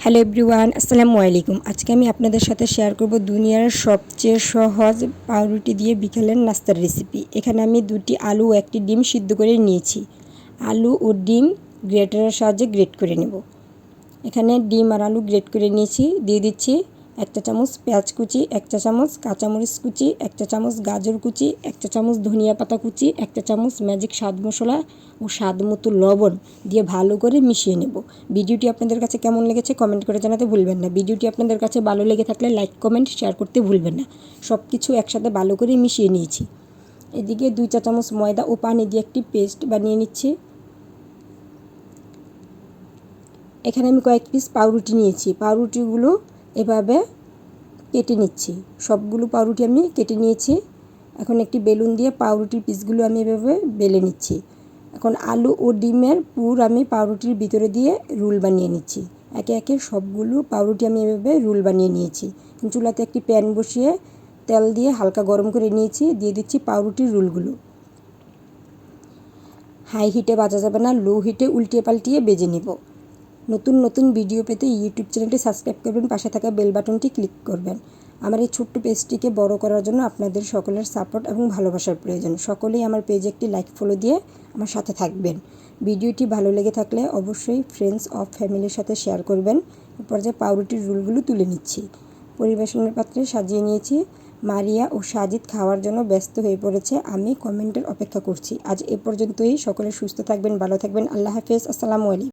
Hello everyone, আসসালামু আলাইকুম। আজকে আমি আপনাদের সাথে শেয়ার করব দুনিয়ার সবচেয়ে সহজ পাউরুটি দিয়ে বিকেলের নাস্তার রেসিপি। এখানে আমি 2টি আলু ও 1টি ডিম সিদ্ধ করে নিয়েছি। আলু ও ডিম গ্রেটারের সাহায্যে গ্রেট করে নেব। এখানে ডিম আর আলু গ্রেট করে নিয়েছি। দিয়ে দিচ্ছি 1 চা চামচ পেঁয়াজ কুচি, 1 চা চামচ কাঁচামরিচ কুচি, 1 চা চামচ গাজর কুচি, 1 চা চামচ ধনিয়া পাতা কুচি, 1 চা চামচ ম্যাজিক স্বাদ মশলা ও স্বাদ মতো লবণ দিয়ে ভালো করে মিশিয়ে নেব। ভিডিওটি আপনাদের কাছে কেমন লেগেছে কমেন্ট করে জানাতে ভুলবেন না। ভিডিওটি আপনাদের কাছে ভালো লেগে থাকলে লাইক কমেন্ট শেয়ার করতে ভুলবেন না। সব কিছু একসাথে ভালো করে মিশিয়ে নিয়েছি। এদিকে 2 চা চামচ ময়দা ও পানি দিয়ে একটি পেস্ট বানিয়ে নিচ্ছি। এখানে আমি কয়েক পিস পাউরুটি নিয়েছি। পাউরুটিগুলো এভাবে কেটে নিচ্ছি। সবগুলো পাউরুটি আমি কেটে নিয়েছি। এখন একটি বেলুন দিয়ে পাউরুটির পিসগুলো আমি এভাবে বেলে নিচ্ছি। এখন আলু ও ডিমের পুর আমি পাউরুটির ভিতরে দিয়ে রোল বানিয়ে নিচ্ছি। একে একে সবগুলো পাউরুটি আমি এভাবে রোল বানিয়ে নিয়েছি। চুলাতে একটি প্যান বসিয়ে তেল দিয়ে হালকা গরম করে নিয়েছি। দিয়ে দিচ্ছি পাউরুটির রোলগুলো। হাই হিটে ভাজা যাবে না, লো হিটে উল্টিয়ে পাল্টিয়ে ভেজে নেব। নতুন নতুন ভিডিও পেতে ইউটিউব চ্যানেলটি সাবস্ক্রাইব করবেন, পাশে থাকা বেল বাটনটি ক্লিক করবেন। আমার এই ছোট্ট পেজটিকে বড় করার জন্য আপনাদের সকলের সাপোর্ট এবং ভালোবাসার প্রয়োজন। সকলেই আমার পেজে একটি লাইক ফলো দিয়ে আমার সাথে থাকবেন। ভিডিওটি ভালো লেগে থাকলে অবশ্যই ফ্রেন্ডস অফ ফ্যামিলির সাথে শেয়ার করবেন। এরপর যে পাউরুটির রোলগুলো তুলে নিচ্ছি। পরিবেশনের পাত্রে সাজিয়ে নিয়েছি। মারিয়া ও সাজিদ খাওয়ার জন্য ব্যস্ত হয়ে পড়েছে। আমি কমেন্টের অপেক্ষা করছি। আজ এ পর্যন্তই। সকলে সুস্থ থাকবেন, ভালো থাকবেন। আল্লাহ হাফেজ। আসসালামু আলাইকুম।